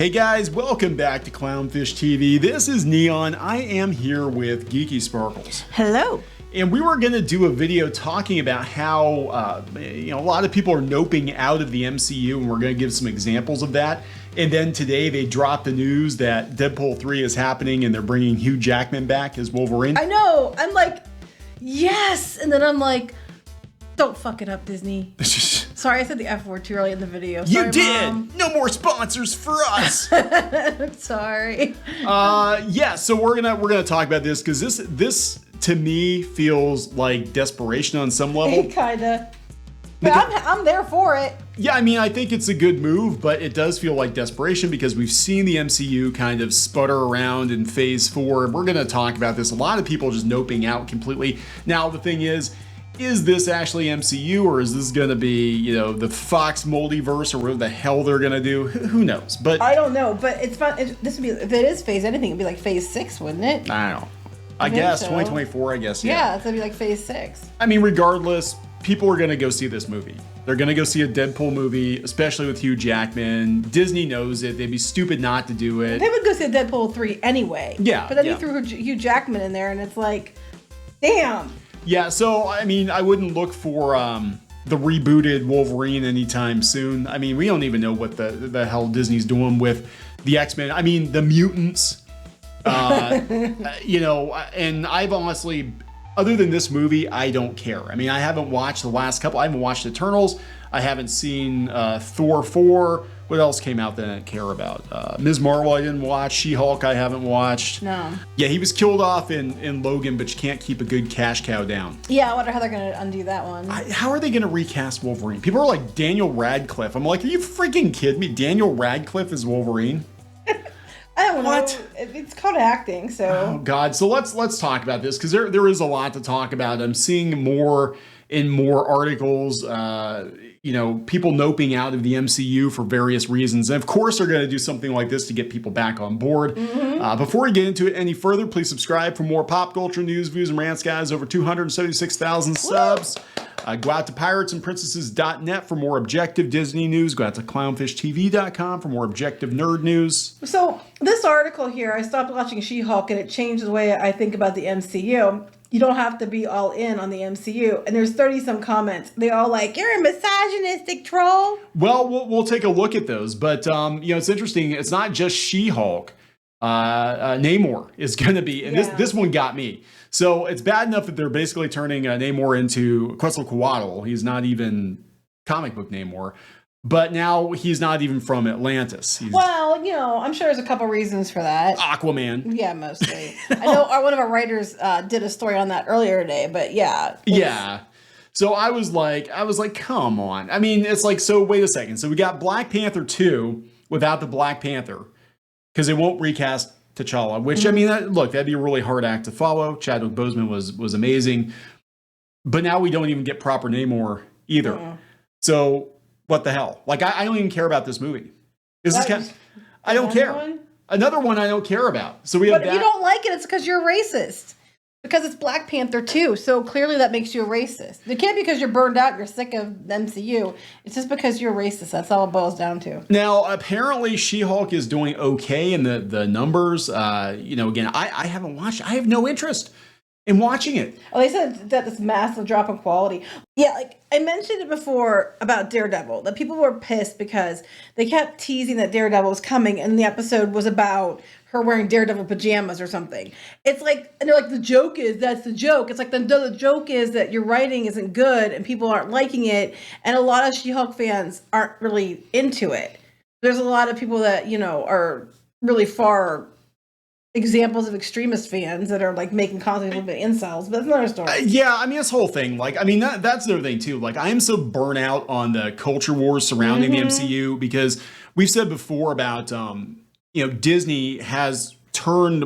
Hey guys, welcome back to Clownfish TV. This is Neon. I am here with Geeky Sparkles. Hello. And we were going to do a video talking about how, a lot of people are noping out of the MCU, and we're going to give some examples of that. And then today they dropped the news that Deadpool 3 is happening and they're bringing Hugh Jackman back as Wolverine. I know. I'm like, yes. And then I'm like, don't fuck it up, Disney. Sorry, I said the F word too early in the video. Sorry, you did! Mom. No more sponsors for us! I'm sorry. Yeah, so we're gonna talk about this because this to me feels like desperation on some level. Kinda. But I'm there for it. Yeah, I mean, I think it's a good move, but it does feel like desperation because we've seen the MCU kind of sputter around in Phase 4. We're gonna talk about this. A lot of people just noping out completely. Now, the thing is this actually MCU, or is this gonna be, the Fox multiverse, or whatever the hell they're gonna do? Who knows? But I don't know, but it's fun. This would be, if it is phase anything, it'd be like phase 6, wouldn't it? I don't know. I guess so. 2024, I guess, yeah. Yeah, it's gonna be like phase 6. I mean, regardless, people are gonna go see this movie. They're gonna go see a Deadpool movie, especially with Hugh Jackman. Disney knows it. They'd be stupid not to do it. They would go see a Deadpool 3 anyway. Yeah. But then you threw Hugh Jackman in there, and it's like, damn. Yeah, so, I mean, I wouldn't look for the rebooted Wolverine anytime soon. I mean, we don't even know what the hell Disney's doing with the X-Men. I mean, the mutants, and I've honestly, other than this movie, I don't care. I mean, I haven't watched the last couple. I haven't watched Eternals. I haven't seen Thor 4. What else came out that I didn't care about? Ms. Marvel I didn't watch. She-Hulk I haven't watched. No. Yeah, he was killed off in Logan, but you can't keep a good cash cow down. Yeah, I wonder how they're going to undo that one. How are they going to recast Wolverine? People are like, Daniel Radcliffe. I'm like, are you freaking kidding me? Daniel Radcliffe is Wolverine? I don't what? know. It's called acting, so. Oh God! So let's talk about this because there is a lot to talk about. I'm seeing more and more articles. People noping out of the MCU for various reasons, and of course they're going to do something like this to get people back on board. Mm-hmm. Before we get into it any further, please subscribe for more pop culture news, views, and rants, guys. Over 276,000 subs. Go out to piratesandprincesses.net for more objective Disney news. Go out to clownfishtv.com for more objective nerd news. So this article here, I stopped watching She-Hulk and it changed the way I think about the MCU. You don't have to be all in on the MCU. And there's 30-some comments. They all like, you're a misogynistic troll. Well, we'll take a look at those. But, it's interesting. It's not just She-Hulk. Namor is going to be, and this one got me. So it's bad enough that they're basically turning Namor into Quetzalcoatl. He's not even comic book Namor, but now he's not even from Atlantis. Well, I'm sure there's a couple reasons for that. Aquaman. Yeah, mostly. I know one of our writers did a story on that earlier today, but yeah. Yeah. So I was like, come on. I mean, it's like, so wait a second. So we got Black Panther 2 without the Black Panther because they won't recast T'Challa, which, I mean, that'd be a really hard act to follow. Chadwick Boseman was amazing. But now we don't even get proper Namor either. Mm. So what the hell? Like, I don't even care about this movie. I don't care. One? Another one I don't care about. So we have But if you don't like it, it's because you're racist. Because it's Black Panther 2, so clearly that makes you a racist. It can't be because you're burned out, you're sick of the MCU. It's just because you're racist. That's all it boils down to. Now, apparently She-Hulk is doing okay in the numbers. Again, I haven't watched. I have no interest in watching it. Oh, they said that this massive drop in quality. Yeah, like I mentioned it before about Daredevil, that people were pissed because they kept teasing that Daredevil was coming, and the episode was about her wearing Daredevil pajamas or something. It's like, and they're like, the joke is, that's the joke. It's like, the joke is that your writing isn't good and people aren't liking it. And a lot of She-Hulk fans aren't really into it. There's a lot of people that, are really far examples of extremist fans that are like making content a little bit incels, but that's another story. Yeah, I mean, this whole thing, that's another thing too. Like, I am so burnt out on the culture wars surrounding the MCU because we've said before about, Disney has turned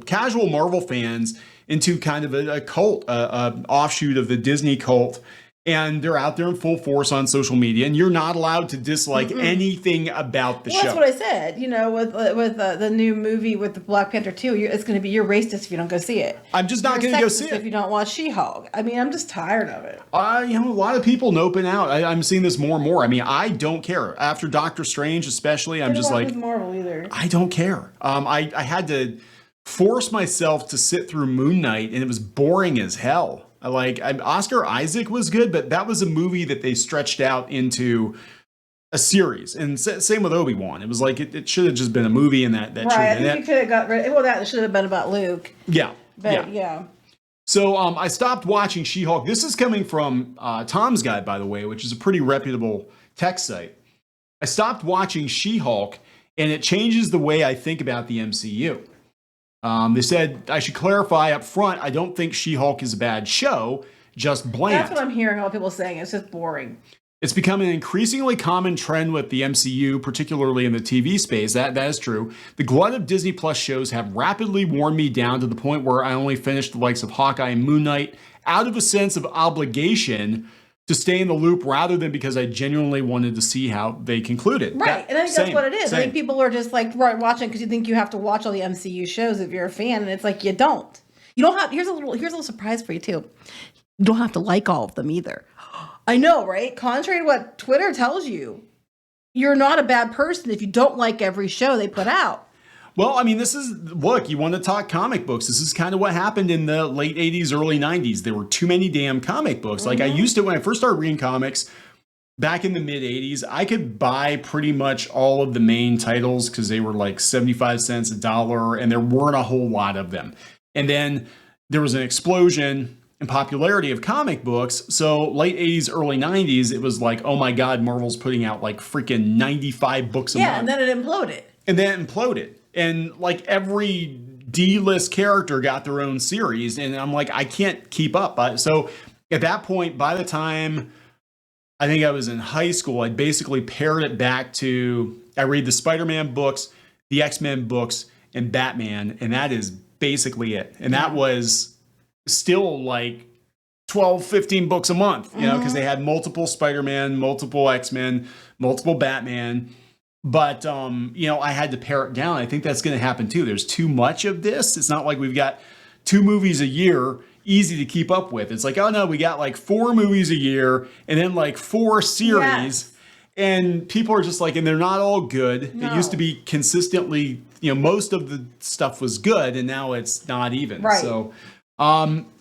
casual Marvel fans into kind of a cult, offshoot of the Disney cult. And they're out there in full force on social media, and you're not allowed to dislike anything about the show. That's what I said. You know, with the new movie with the Black Panther 2, it's going to be you're racist if you don't go see it. I'm just not going to go see it if you don't watch She-Hulk. I mean, I'm just tired of it. You know, a lot of people noping out. I'm seeing this more and more. I mean, I don't care. After Doctor Strange, especially, I'm just like, Marvel either. I don't care. I had to force myself to sit through Moon Knight, and it was boring as hell. Oscar Isaac was good, but that was a movie that they stretched out into a series. And same with Obi-Wan. It was like it should have just been a movie, and that right. I think you could have got rid. Well, that should have been about Luke. Yeah. But yeah. So I stopped watching She-Hulk. This is coming from Tom's Guide, by the way, which is a pretty reputable tech site. I stopped watching She-Hulk, and it changes the way I think about the MCU. They said, I should clarify up front, I don't think She-Hulk is a bad show, just bland. That's what I'm hearing all people saying. It's just boring. It's become an increasingly common trend with the MCU, particularly in the TV space. That is true. The glut of Disney Plus shows have rapidly worn me down to the point where I only finished the likes of Hawkeye and Moon Knight out of a sense of obligation to stay in the loop rather than because I genuinely wanted to see how they concluded. Right, and I think that's what it is. I think people are just like watching because you think you have to watch all the MCU shows if you're a fan, and it's like you don't. You don't have. Here's a little surprise for you too. You don't have to like all of them either. I know, right? Contrary to what Twitter tells you, you're not a bad person if you don't like every show they put out. Well, I mean, look, you want to talk comic books. This is kind of what happened in the late 80s, early 90s. There were too many damn comic books. Like I used to, when I first started reading comics back in the mid 80s, I could buy pretty much all of the main titles because they were like 75 cents, $1, and there weren't a whole lot of them. And then there was an explosion in popularity of comic books. So late 80s, early 90s, it was like, oh my God, Marvel's putting out like freaking 95 books a month. Yeah, and then it imploded. And like every D-list character got their own series. And I'm like, I can't keep up. So at that point, by the time I think I was in high school, I'd basically pared it back to, I read the Spider-Man books, the X-Men books, and Batman. And that is basically it. And that was still like 12, 15 books a month, you know, because they had multiple Spider-Man, multiple X-Men, multiple Batman. But, you know, I had to pare it down. I think that's going to happen too. There's too much of this. It's not like we've got 2 movies a year, easy to keep up with. It's like, oh no, we got like 4 movies a year and then like 4 series. Yes. And people are just like, and they're not all good. No. It used to be consistently, you know, most of the stuff was good and now it's not even. Right. So,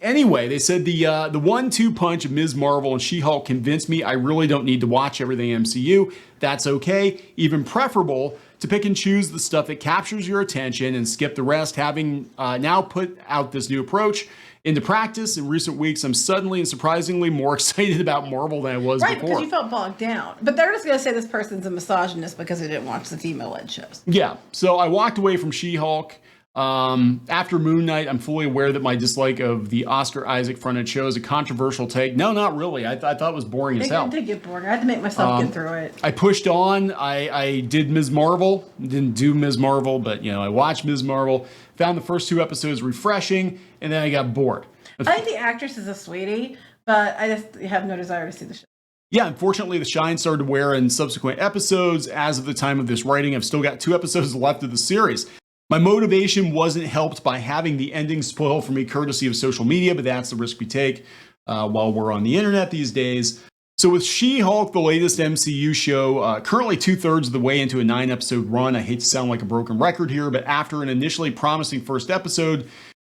anyway, they said the 1-2 punch of Ms. Marvel and She-Hulk convinced me I really don't need to watch everything MCU. That's okay. Even preferable to pick and choose the stuff that captures your attention and skip the rest. Having now put out this new approach into practice in recent weeks, I'm suddenly and surprisingly more excited about Marvel than I was before. Right, because you felt bogged down. But they're just going to say this person's a misogynist because they didn't watch the female-led shows. Yeah, so I walked away from She-Hulk. After Moon Knight, I'm fully aware that my dislike of the Oscar Isaac fronted show is a controversial take. No, not really. I thought it was boring as hell. It did get boring. I had to make myself get through it. I pushed on. I did Ms. Marvel. Didn't do Ms. Marvel, but you know, I watched Ms. Marvel. Found the first 2 episodes refreshing, and then I got bored. I think the actress is a sweetie, but I just have no desire to see the show. Yeah, unfortunately, the shine started to wear in subsequent episodes. As of the time of this writing, I've still got 2 episodes left of the series. My motivation wasn't helped by having the ending spoiled for me courtesy of social media, but that's the risk we take while we're on the internet these days. So with She-Hulk, the latest MCU show, currently 2/3 of the way into a 9-episode run. I hate to sound like a broken record here, but after an initially promising first episode,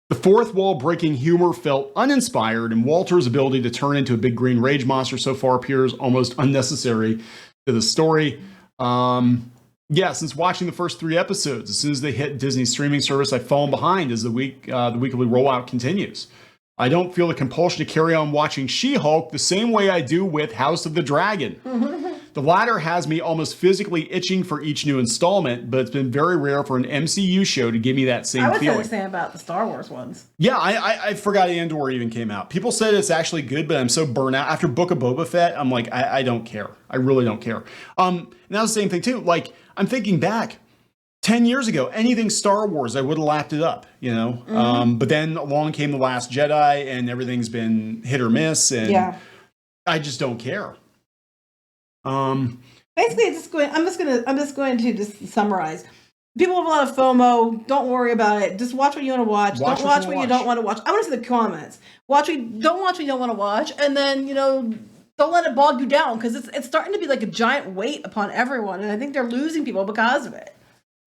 the fourth wall breaking humor felt uninspired, and Walter's ability to turn into a big green rage monster so far appears almost unnecessary to the story. Yeah, since watching the first 3 episodes, as soon as they hit Disney's streaming service, I've fallen behind as the weekly rollout continues. I don't feel the compulsion to carry on watching She-Hulk the same way I do with House of the Dragon. The latter has me almost physically itching for each new installment, but it's been very rare for an MCU show to give me that same feeling. I would say the same about the Star Wars ones. Yeah, I forgot Andor even came out. People said it's actually good, but I'm so burnt out. After Book of Boba Fett, I'm like, I don't care. I really don't care. And that was the same thing too. Like, I'm thinking back 10 years ago, anything Star Wars, I would have lapped it up, you know? But then along came The Last Jedi and everything's been hit or miss. And I just don't care. Um, Basically, I'm just going to just summarize. People have a lot of FOMO. Don't worry about it. Just watch what you want to watch. Don't watch what you don't want to watch. I want to see the comments. Don't watch what you don't want to watch, and then don't let it bog you down, because it's starting to be like a giant weight upon everyone, and I think they're losing people because of it.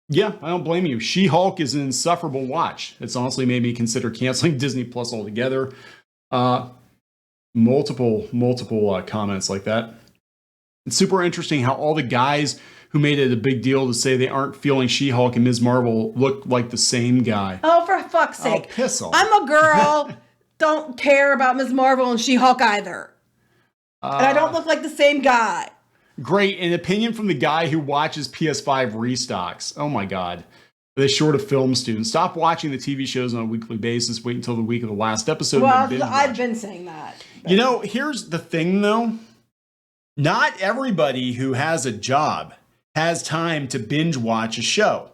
Yeah, I don't blame you. She-Hulk is an insufferable watch. It's honestly made me consider canceling Disney Plus altogether. Multiple comments like that. It's super interesting how all the guys who made it a big deal to say they aren't feeling She-Hulk and Ms. Marvel look like the same guy. Oh, for fuck's sake. Oh, piss off. I'm a girl. Don't care about Ms. Marvel and She-Hulk either. And I don't look like the same guy. Great. An opinion from the guy who watches PS5 restocks. Oh my God. The short of film students. Stop watching the TV shows on a weekly basis. Wait until the week of the last episode. Well, I've been saying that. But. Here's the thing though. Not everybody who has a job has time to binge watch a show.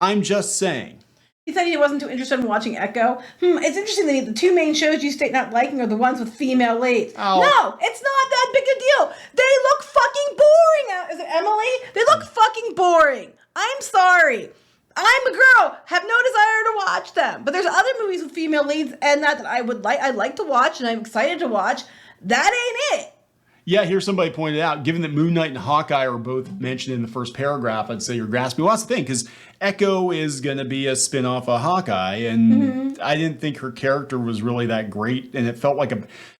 I'm just saying. He said he wasn't too interested in watching Echo. It's interesting that the two main shows you state not liking are the ones with female leads. Oh. No, it's not that big a deal. They look fucking boring. Is it Emily? They look fucking boring. I'm sorry. I'm a girl. Have no desire to watch them. But there's other movies with female leads and that I'd like to watch and I'm excited to watch. That ain't it. Yeah, here somebody pointed out, given that Moon Knight and Hawkeye are both mentioned in the first paragraph, I'd say you're grasping. Well, that's the thing, because Echo is going to be a spinoff of Hawkeye, and I didn't think her character was really that great, and it felt like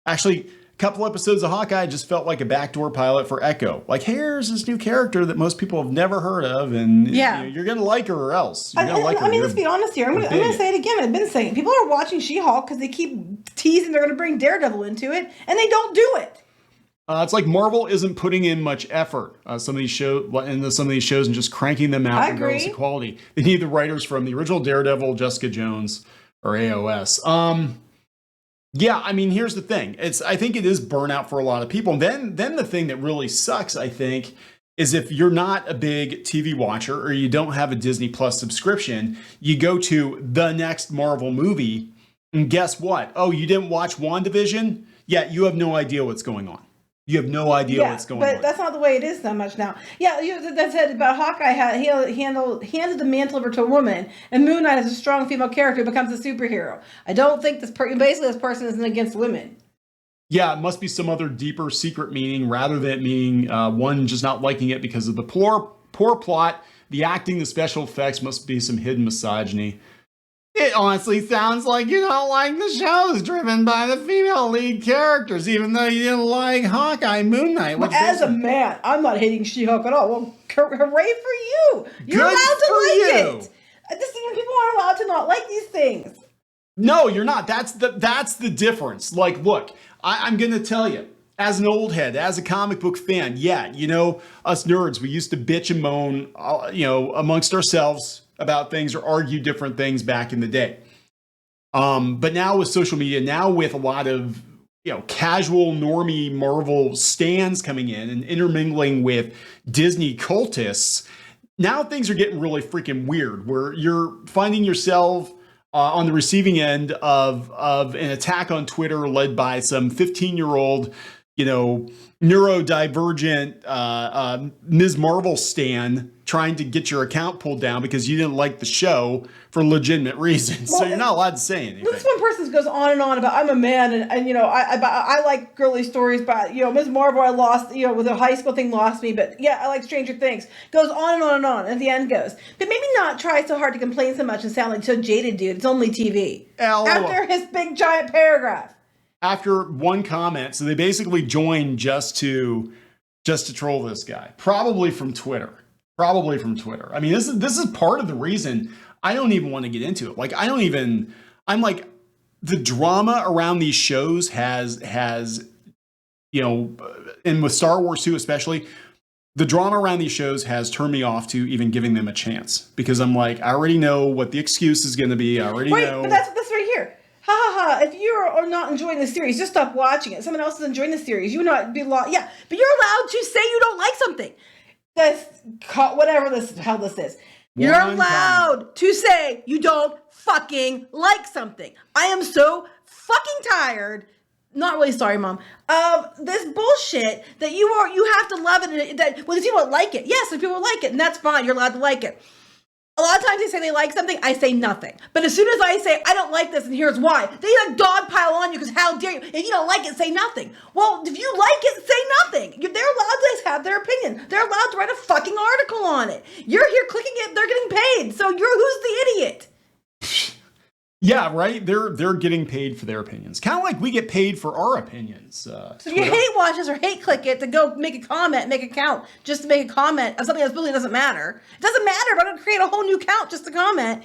actually, a couple episodes of Hawkeye just felt like a backdoor pilot for Echo. Like, here's this new character that most people have never heard of, and you're going to like her or else. You're gonna like her. Let's be honest here. I'm going to say it again. I've been saying it. People are watching She-Hulk because they keep teasing they're going to bring Daredevil into it, and they don't do it. It's like Marvel isn't putting in much effort some of these shows and just cranking them out regardless of quality. They need the writers from the original Daredevil, Jessica Jones, or AOS. Here's the thing. I think it is burnout for a lot of people. And then the thing that really sucks, I think, is if you're not a big TV watcher or you don't have a Disney Plus subscription, you go to the next Marvel movie, and guess what? Oh, you didn't watch WandaVision? Yeah, you have no idea what's going on. You have no idea what's going on. But that's not the way it is so much now. Yeah, that said about Hawkeye, he handed the mantle over to a woman, and Moon Knight is a strong female character who becomes a superhero. I don't think this person isn't against women. Yeah, it must be some other deeper secret meaning rather than meaning one just not liking it because of the poor plot, the acting, the special effects. Must be some hidden misogyny. It honestly sounds like you don't like the shows driven by the female lead characters, even though you didn't like Hawkeye, Moon Knight. Well, as a man, I'm not hating She-Hulk at all. Well, hooray for you! You're allowed to like it. People aren't allowed to not like these things. No, you're not. That's the difference. Like, look, I'm going to tell you, as an old head, as a comic book fan, us nerds, we used to bitch and moan, amongst ourselves about things or argue different things back in the day. But now with social media, now with a lot of, casual normie Marvel stans coming in and intermingling with Disney cultists, now things are getting really freaking weird where you're finding yourself on the receiving end of an attack on Twitter led by some 15-year-old, neurodivergent Ms. Marvel stan trying to get your account pulled down because you didn't like the show for legitimate reasons. Well, so you're not allowed to say anything. This one person goes on and on about I'm a man and I like girly stories, but Ms. Marvel I lost, with a high school thing lost me, but I like Stranger Things. Goes on and on and on. At the end goes, but maybe not try so hard to complain so much and sound like so jaded, dude. It's only TV. After his big giant paragraph. After one comment, so they basically joined just to troll this guy, probably from Twitter. I mean, this is part of the reason I don't even want to get into it. Like, I'm like, the drama around these shows has, and with Star Wars too, especially, the drama around these shows has turned me off to even giving them a chance because I'm like, I already know what the excuse is going to be. I already know. But that's right here. Ha ha ha! If you are not enjoying the series, just stop watching it. Someone else is enjoying the series. You not be lost. Yeah, but you're allowed to say you don't like something. Whatever this hell this is. You're allowed to say you don't fucking like something. I am so fucking tired not really sorry, Mom, this bullshit that you have to love it. That well, there's people that like it. Yes, there's people that like it, and that's fine. You're allowed to like it. A lot of times they say they like something, I say nothing. But as soon as I say, I don't like this, and here's why, they like dogpile on you because how dare you? If you don't like it, say nothing. Well, if you like it, say nothing. They're allowed to have their opinion. They're allowed to write a fucking article on it. You're here clicking it, they're getting paid. So who's the idiot? Yeah, right? They're getting paid for their opinions. Kind of like we get paid for our opinions. So if you hate watch us or hate click it to go make a comment, make a count, just to make a comment of something that really doesn't matter. It doesn't matter if I'm going to create a whole new count just to comment.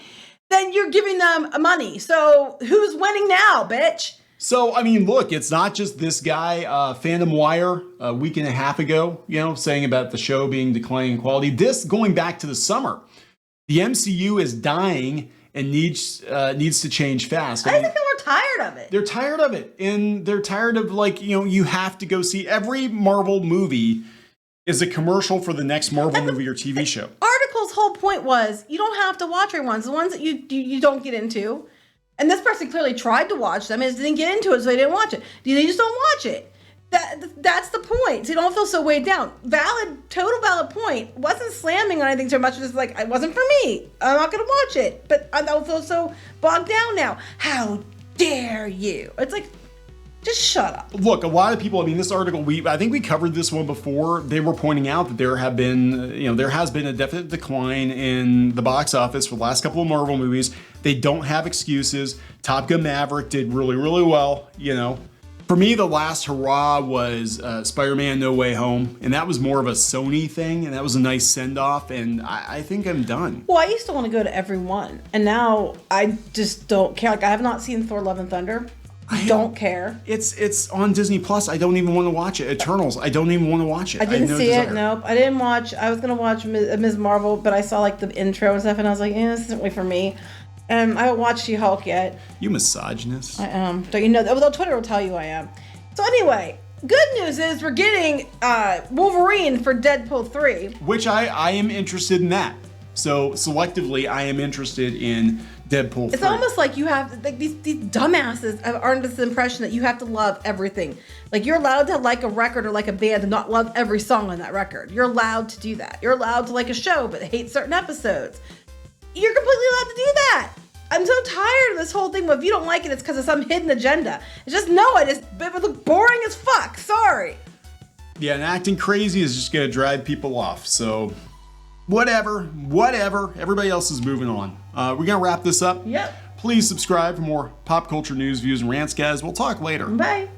Then you're giving them money. So who's winning now, bitch? So, I mean, look, it's not just this guy, Phantom Wire, a week and a half ago, saying about the show being declining in quality. This, going back to the summer, the MCU is dying and needs to change fast. I think people are tired of it. They're tired of it. And they're tired of, you have to go see every Marvel movie is a commercial for the next Marvel movie or TV show. Article's whole point was you don't have to watch everyone's. The ones that you don't get into. And this person clearly tried to watch them and didn't get into it, so they didn't watch it. They just don't watch it. That's the point. So you don't feel so weighed down. Total valid point. Wasn't slamming on anything so much. Just like, it wasn't for me. I'm not going to watch it. But I don't feel so bogged down now. How dare you? It's like, just shut up. Look, a lot of people, this article, I think we covered this one before. They were pointing out that there has been a definite decline in the box office for the last couple of Marvel movies. They don't have excuses. Top Gun Maverick did really, really well, For me, the last hurrah was Spider-Man No Way Home, and that was more of a Sony thing, and that was a nice send-off, and I think I'm done. Well, I used to want to go to every one, and now I just don't care. Like, I have not seen Thor Love and Thunder. I don't care. It's on Disney Plus. I don't even want to watch it. Eternals. I don't even want to watch it. I didn't see it. Nope. I didn't watch. I was gonna watch Ms. Marvel, but I saw like the intro and stuff, and I was like, this isn't really for me. I haven't watched She-Hulk yet. You misogynist. I am. Don't you know that? Well, Twitter will tell you I am. So anyway, good news is we're getting Wolverine for Deadpool 3. Which I am interested in that. So selectively, I am interested in Deadpool 3. It's almost like you have, like these dumbasses are under this impression that you have to love everything. Like you're allowed to like a record or like a band and not love every song on that record. You're allowed to do that. You're allowed to like a show but hate certain episodes. You're completely allowed to do that. I'm so tired of this whole thing. Well, if you don't like it, it's because of some hidden agenda. It's just, no, it was boring as fuck. Sorry. Yeah, and acting crazy is just going to drive people off. So whatever. Everybody else is moving on. We're going to wrap this up. Yep. Please subscribe for more pop culture news, views, and rants, guys. We'll talk later. Bye.